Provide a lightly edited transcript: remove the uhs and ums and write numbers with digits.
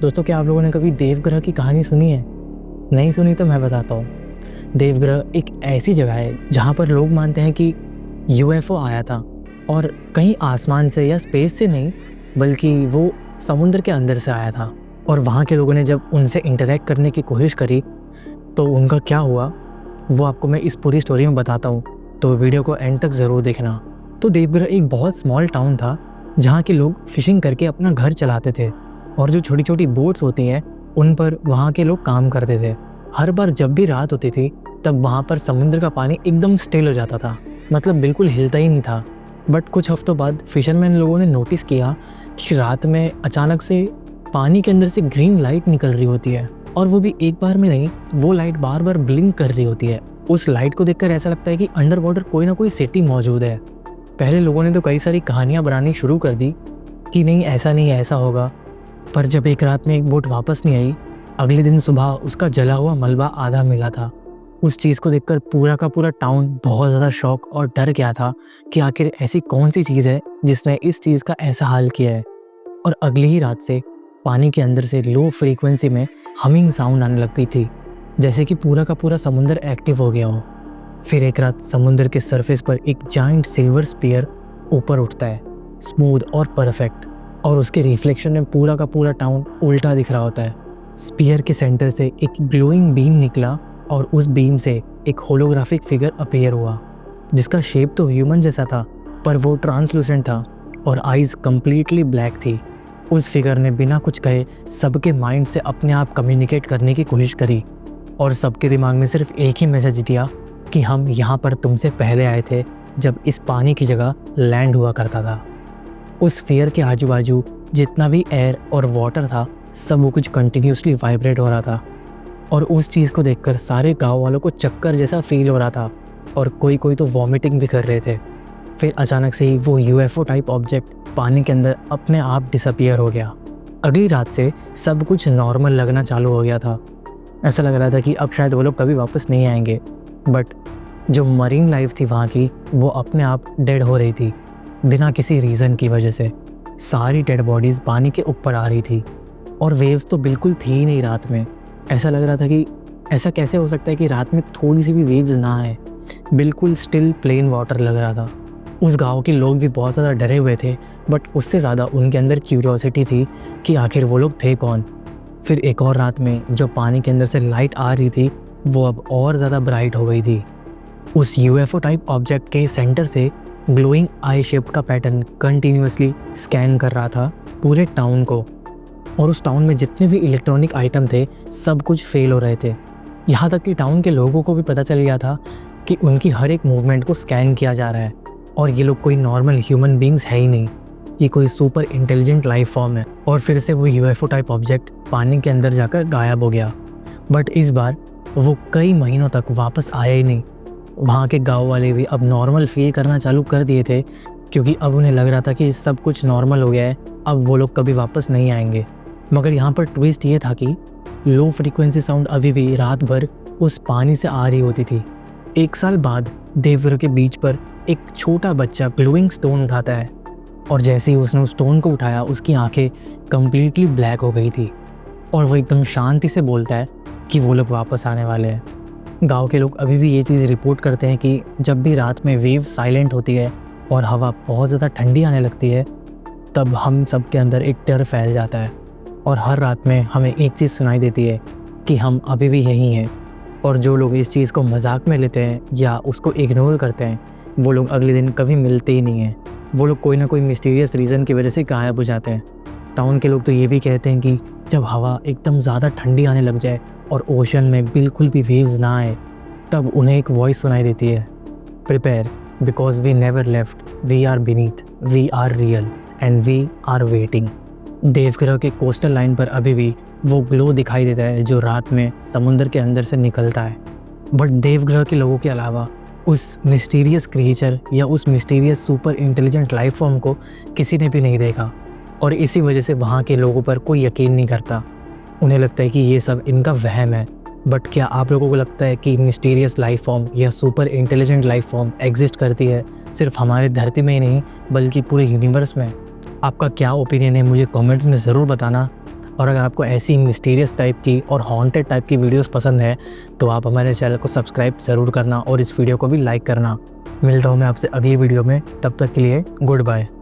दोस्तों, क्या आप लोगों ने कभी देवग्रह की कहानी सुनी है? नहीं सुनी तो मैं बताता हूँ। देवग्रह एक ऐसी जगह है जहाँ पर लोग मानते हैं कि यूएफओ आया था और कहीं आसमान से या स्पेस से नहीं, बल्कि वो समुद्र के अंदर से आया था। और वहाँ के लोगों ने जब उनसे इंटरेक्ट करने की कोशिश करी तो उनका क्या हुआ वो आपको मैं इस पूरी स्टोरी में बताता हूँ, तो वीडियो को एंड तक ज़रूर देखना। तो देवग्रह एक बहुत स्मॉल टाउन था जहाँ के लोग फिशिंग करके अपना घर चलाते थे और जो छोटी छोटी बोट्स होती हैं उन पर वहाँ के लोग काम करते थे। हर बार जब भी रात होती थी तब वहाँ पर समुद्र का पानी एकदम स्टिल हो जाता था, मतलब बिल्कुल हिलता ही नहीं था। बट कुछ हफ्तों बाद फिशरमैन लोगों ने नोटिस किया कि रात में अचानक से पानी के अंदर से ग्रीन लाइट निकल रही होती है, और वो भी एक बार में नहीं, वो लाइट बार बार ब्लिंक कर रही होती है। उस लाइट को देखकर ऐसा लगता है कि अंडर वाटर कोई ना कोई सिटी मौजूद है। पहले लोगों ने तो कई सारी कहानियाँ बनानी शुरू कर दी कि नहीं ऐसा नहीं ऐसा होगा, पर जब एक रात में एक बोट वापस नहीं आई, अगले दिन सुबह उसका जला हुआ मलबा आधा मिला था। उस चीज़ को देखकर पूरा का पूरा टाउन बहुत ज़्यादा शॉक और डर गया था कि आखिर ऐसी कौन सी चीज़ है जिसने इस चीज़ का ऐसा हाल किया है। और अगली ही रात से पानी के अंदर से लो फ्रीक्वेंसी में हमिंग साउंड आने लग गई थी, जैसे कि पूरा का पूरा समुंदर एक्टिव हो गया हो। फिर एक रात समुंदर के सरफेस पर एक जाइंट सिल्वर स्पीयर ऊपर उठता है, स्मूथ और परफेक्ट, और उसके रिफ्लेक्शन में पूरा का पूरा टाउन उल्टा दिख रहा होता है। स्पीयर के सेंटर से एक ग्लोइंग बीम निकला और उस बीम से एक होलोग्राफिक फिगर अपीयर हुआ जिसका शेप तो ह्यूमन जैसा था, पर वो ट्रांसलूसेंट था और आईज कंप्लीटली ब्लैक थी। उस फिगर ने बिना कुछ कहे सबके माइंड से अपने आप कम्युनिकेट करने की कोशिश करी और सबके दिमाग में सिर्फ एक ही मैसेज दिया कि हम यहाँ पर तुमसे पहले आए थे जब इस पानी की जगह लैंड हुआ करता था। उस फियर के आजू बाजू जितना भी एयर और वाटर था सब वो कुछ कंटिन्यूसली वाइब्रेट हो रहा था, और उस चीज़ को देखकर सारे गांव वालों को चक्कर जैसा फील हो रहा था और कोई कोई तो वॉमिटिंग भी कर रहे थे। फिर अचानक से ही वो यूएफओ टाइप ऑब्जेक्ट पानी के अंदर अपने आप डिसअपियर हो गया। अगली रात से सब कुछ नॉर्मल लगना चालू हो गया था। ऐसा लग रहा था कि अब शायद वो लोग कभी वापस नहीं आएंगे, बट जो मरीन लाइफ थी वहाँ की वो अपने आप डेड हो रही थी बिना किसी रीज़न की वजह से। सारी डेड बॉडीज़ पानी के ऊपर आ रही थी और वेव्स तो बिल्कुल थी ही नहीं रात में। ऐसा लग रहा था कि ऐसा कैसे हो सकता है कि रात में थोड़ी सी भी वेव्स ना आए, बिल्कुल स्टिल प्लेन वाटर लग रहा था। उस गांव के लोग भी बहुत ज़्यादा डरे हुए थे, बट उससे ज़्यादा उनके अंदर क्यूरियोसिटी थी कि आखिर वो लोग थे कौन। फिर एक और रात में जो पानी के अंदर से लाइट आ रही थी वो अब और ज़्यादा ब्राइट हो गई थी। उस यूएफओ टाइप ऑब्जेक्ट के सेंटर से ग्लोइंग आई शेप का पैटर्न कंटिन्यूसली स्कैन कर रहा था पूरे टाउन को, और उस टाउन में जितने भी इलेक्ट्रॉनिक आइटम थे सब कुछ फेल हो रहे थे। यहाँ तक कि टाउन के लोगों को भी पता चल गया था कि उनकी हर एक मूवमेंट को स्कैन किया जा रहा है और ये लोग कोई नॉर्मल ह्यूमन बींग्स है ही नहीं, ये कोई सुपर इंटेलिजेंट लाइफ फॉर्म है। और फिर से वो यूएफओ टाइप ऑब्जेक्ट पानी के अंदर जाकर गायब हो गया, बट इस बार वो कई महीनों तक वापस आया ही नहीं। वहाँ के गांव वाले भी अब नॉर्मल फील करना चालू कर दिए थे, क्योंकि अब उन्हें लग रहा था कि सब कुछ नॉर्मल हो गया है, अब वो लोग कभी वापस नहीं आएंगे। मगर यहाँ पर ट्विस्ट ये था कि लो फ्रीक्वेंसी साउंड अभी भी रात भर उस पानी से आ रही होती थी। एक साल बाद देवग्रह के बीच पर एक छोटा बच्चा ग्लोइंग स्टोन उठाता है, और जैसे ही उसने उस स्टोन को उठाया उसकी आंखें कम्प्लीटली ब्लैक हो गई थी और वो एकदम शांति से बोलता है कि वो लोग वापस आने वाले हैं। गांव के लोग अभी भी ये चीज़ रिपोर्ट करते हैं कि जब भी रात में वेव साइलेंट होती है और हवा बहुत ज़्यादा ठंडी आने लगती है तब हम सब के अंदर एक डर फैल जाता है, और हर रात में हमें एक चीज़ सुनाई देती है कि हम अभी भी यहीं हैं। और जो लोग इस चीज़ को मजाक में लेते हैं या उसको इग्नोर करते हैं वो लोग अगले दिन कभी मिलते ही नहीं हैं, वो लोग कोई ना कोई मिस्टीरियस रीज़न की वजह से गायब हो जाते हैं। टाउन के लोग तो ये भी कहते हैं कि जब हवा एकदम ज़्यादा ठंडी आने लग जाए और ओशन में बिल्कुल भी वेव्स ना आए तब उन्हें एक वॉइस सुनाई देती है, prepare because we never left, we are beneath, we are real and we are waiting. देवग्रह के कोस्टल लाइन पर अभी भी वो ग्लो दिखाई देता है जो रात में समुद्र के अंदर से निकलता है, बट देवग्रह के लोगों के अलावा उस मिस्टीरियस क्रिएचर या उस mysterious super intelligent life form को किसी ने भी नहीं देखा, और इसी वजह से वहाँ के लोगों पर कोई यकीन नहीं करता। उन्हें लगता है कि ये सब इनका वहम है। बट क्या आप लोगों को लगता है कि मिस्टीरियस लाइफ फॉर्म या super intelligent life form exist करती है सिर्फ हमारे धरती में ही नहीं बल्कि पूरे यूनिवर्स में? आपका क्या ओपिनियन है मुझे कमेंट्स में ज़रूर बताना। और अगर आपको ऐसी मिस्टीरियस टाइप की और हॉन्टेड टाइप की वीडियोस पसंद है तो आप हमारे चैनल को सब्सक्राइब ज़रूर करना और इस वीडियो को भी लाइक करना। मिलता हूँ मैं आपसे अगली वीडियो में, तब तक के लिए गुड बाय।